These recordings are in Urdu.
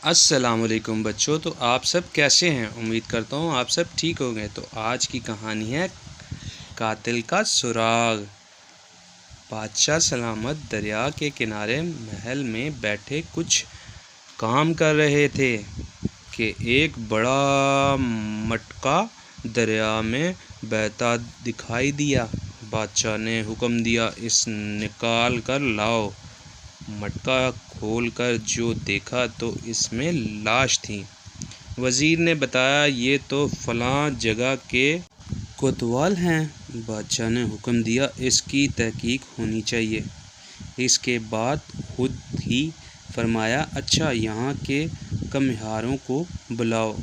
السلام علیکم بچوں، تو آپ سب کیسے ہیں؟ امید کرتا ہوں آپ سب ٹھیک ہوں گے۔ تو آج کی کہانی ہے قاتل کا سراغ۔ بادشاہ سلامت دریا کے کنارے محل میں بیٹھے کچھ کام کر رہے تھے کہ ایک بڑا مٹکا دریا میں بہتا دکھائی دیا۔ بادشاہ نے حکم دیا، اس نکال کر لاؤ۔ مٹکا کھول کر جو دیکھا تو اس میں لاش تھی۔ وزیر نے بتایا، یہ تو فلاں جگہ کے کوتوال ہیں۔ بادشاہ نے حکم دیا، اس کی تحقیق ہونی چاہیے۔ اس کے بعد خود ہی فرمایا، اچھا یہاں کے کمہاروں کو بلاؤ۔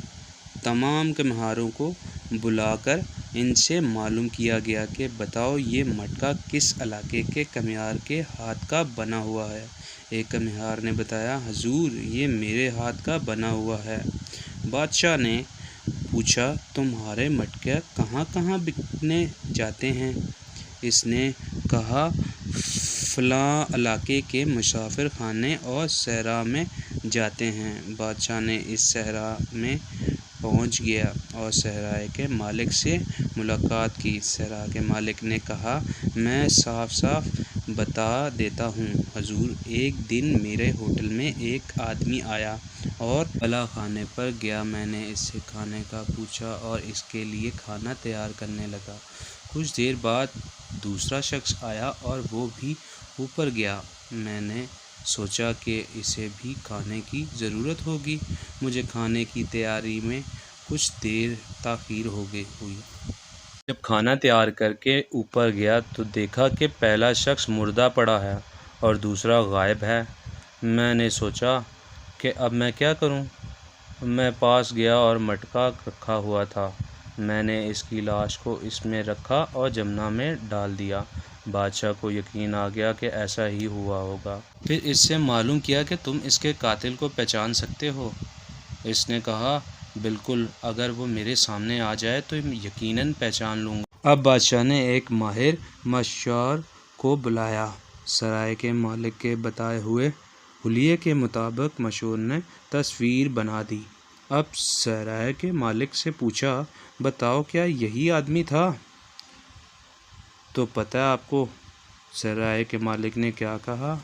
تمام کمہاروں کو بلا کر ان سے معلوم کیا گیا کہ بتاؤ یہ مٹکا کس علاقے کے کمہار کے ہاتھ کا بنا ہوا ہے۔ ایک کمہار نے بتایا، حضور یہ میرے ہاتھ کا بنا ہوا ہے۔ بادشاہ نے پوچھا، تمہارے مٹکے کہاں کہاں بکنے جاتے ہیں؟ اس نے کہا، فلاں علاقے کے مسافر خانے اور صحرا میں جاتے ہیں۔ بادشاہ نے اس صحرا میں پہنچ گیا اور صحرا کے مالک سے ملاقات کی۔ صحرا کے مالک نے کہا، میں صاف صاف بتا دیتا ہوں حضور، ایک دن میرے ہوٹل میں ایک آدمی آیا اور بالا خانے پر گیا۔ میں نے اس سے کھانے کا پوچھا اور اس کے لیے کھانا تیار کرنے لگا۔ کچھ دیر بعد دوسرا شخص آیا اور وہ بھی اوپر گیا۔ میں نے سوچا کہ اسے بھی کھانے کی ضرورت ہوگی۔ مجھے کھانے کی تیاری میں کچھ دیر تاخیر ہوئی۔ جب کھانا تیار کر کے اوپر گیا تو دیکھا کہ پہلا شخص مردہ پڑا ہے اور دوسرا غائب ہے۔ میں نے سوچا کہ اب میں کیا کروں؟ میں پاس گیا اور مٹکا رکھا ہوا تھا۔ میں نے اس کی لاش کو اس میں رکھا اور جمنا میں ڈال دیا۔ بادشاہ کو یقین آ گیا کہ ایسا ہی ہوا ہوگا۔ پھر اس سے معلوم کیا کہ تم اس کے قاتل کو پہچان سکتے ہو؟ اس نے کہا، بالکل، اگر وہ میرے سامنے آ جائے تو یقیناً پہچان لوں گا۔ اب بادشاہ نے ایک ماہر مشاور کو بلایا۔ سرائے کے مالک کے بتائے ہوئے حلیے کے مطابق مشاور نے تصویر بنا دی۔ اب سرائے کے مالک سے پوچھا، بتاؤ کیا یہی آدمی تھا؟ تو پتہ ہے آپ کو سرائے کے مالک نے کیا کہا؟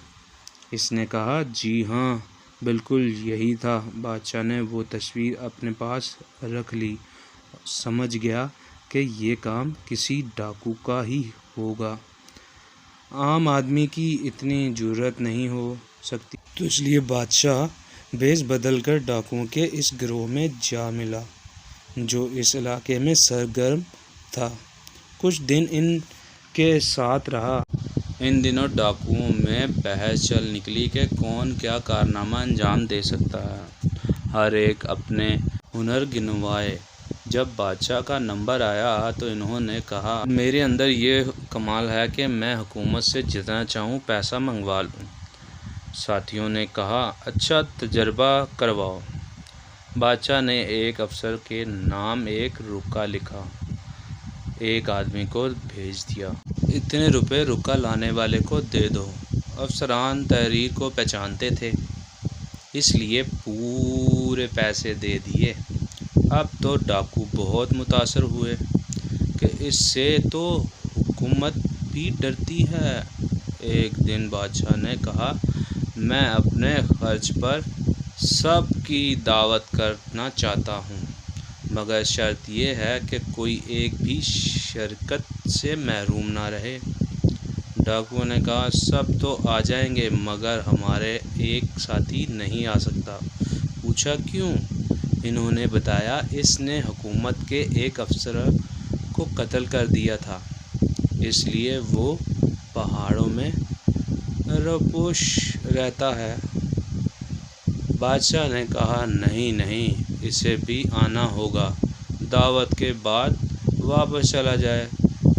اس نے کہا، جی ہاں بالکل یہی تھا۔ بادشاہ نے وہ تصویر اپنے پاس رکھ لی۔ سمجھ گیا کہ یہ کام کسی ڈاکو کا ہی ہوگا، عام آدمی کی اتنی جرأت نہیں ہو سکتی۔ تو اس لیے بادشاہ بھیس بدل کر ڈاکوؤں کے اس گروہ میں جا ملا جو اس علاقے میں سرگرم تھا۔ کچھ دن ان کے ساتھ رہا۔ ان دنوں ڈاکوؤں میں بحث چل نکلی کہ کون کیا کارنامہ انجام دے سکتا ہے۔ ہر ایک اپنے ہنر گنوائے۔ جب بادشاہ کا نمبر آیا تو انہوں نے کہا، میرے اندر یہ کمال ہے کہ میں حکومت سے جتنا چاہوں پیسہ منگوا لوں۔ ساتھیوں نے کہا، اچھا تجربہ کرواؤ۔ بادشاہ نے ایک افسر کے نام ایک رکا لکھا، ایک آدمی کو بھیج دیا۔ اتنے روپے رکا لانے والے کو دے دو۔ افسران تحریر کو پہچانتے تھے، اس لیے پورے پیسے دے دیے۔ اب تو ڈاکو بہت متاثر ہوئے کہ اس سے تو حکومت بھی ڈرتی ہے۔ ایک دن بادشاہ نے کہا، میں اپنے خرچ پر سب کی دعوت کرنا چاہتا ہوں، مگر شرط یہ ہے کہ کوئی ایک بھی شرکت سے محروم نہ رہے۔ ڈاکوؤں نے کہا، سب تو آ جائیں گے مگر ہمارے ایک ساتھی نہیں آ سکتا۔ پوچھا کیوں؟ انہوں نے بتایا، اس نے حکومت کے ایک افسر کو قتل کر دیا تھا، اس لیے وہ پہاڑوں میں روپوش رہتا ہے۔ بادشاہ نے کہا، نہیں، اسے بھی آنا ہوگا، دعوت کے بعد واپس چلا جائے۔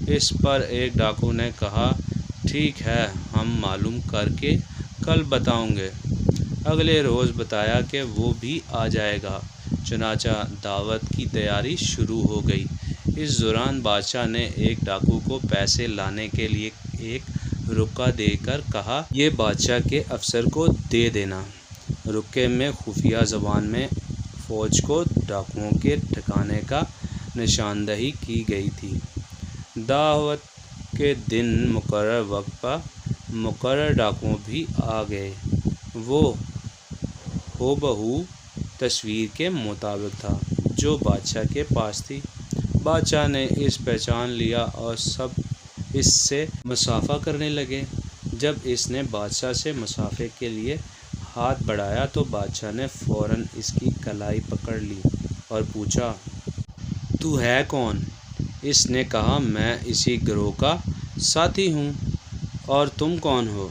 اس پر ایک ڈاکو نے کہا، ٹھیک ہے، ہم معلوم کر کے کل بتاؤں گے۔ اگلے روز بتایا کہ وہ بھی آ جائے گا۔ چنانچہ دعوت کی تیاری شروع ہو گئی۔ اس دوران بادشاہ نے ایک ڈاکو کو پیسے لانے کے لیے ایک رکا دے کر کہا، یہ بادشاہ کے افسر کو دے دینا۔ رکے میں خفیہ زبان میں فوج کو ڈاکوؤں کے ٹھکانے کا نشاندہی کی گئی تھی۔ دعوت کے دن مقرر وقت پر مقرر ڈاکو بھی آ گئے۔ وہ ہو بہو تصویر کے مطابق تھا جو بادشاہ کے پاس تھی۔ بادشاہ نے اس پہچان لیا اور سب اس سے مصافحہ کرنے لگے۔ جب اس نے بادشاہ سے مصافحے کے لیے ہاتھ بڑھایا تو بادشاہ نے فوراً اس کی کلائی پکڑ لی اور پوچھا، تو ہے کون؟ اس نے کہا، میں اسی گروہ کا ساتھی ہوں۔ اور تم کون ہو؟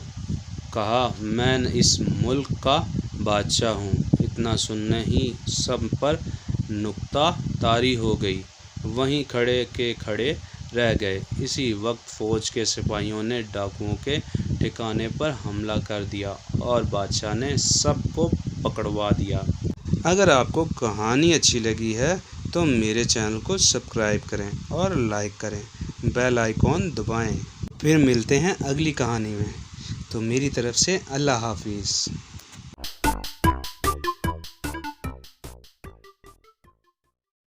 کہا، میں اس ملک کا بادشاہ ہوں۔ اتنا سننے ہی سب پر نکتہ طاری ہو گئی، وہیں کھڑے کے کھڑے رہ گئے۔ اسی وقت فوج کے سپاہیوں نے ڈاکوؤں کے ٹھکانے پر حملہ کر دیا اور بادشاہ نے سب کو پکڑوا دیا۔ اگر آپ کو کہانی اچھی لگی ہے تو میرے چینل کو سبسکرائب کریں اور لائک کریں، بیل آئیکن دبائیں۔ پھر ملتے ہیں اگلی کہانی میں۔ تو میری طرف سے اللہ حافظ۔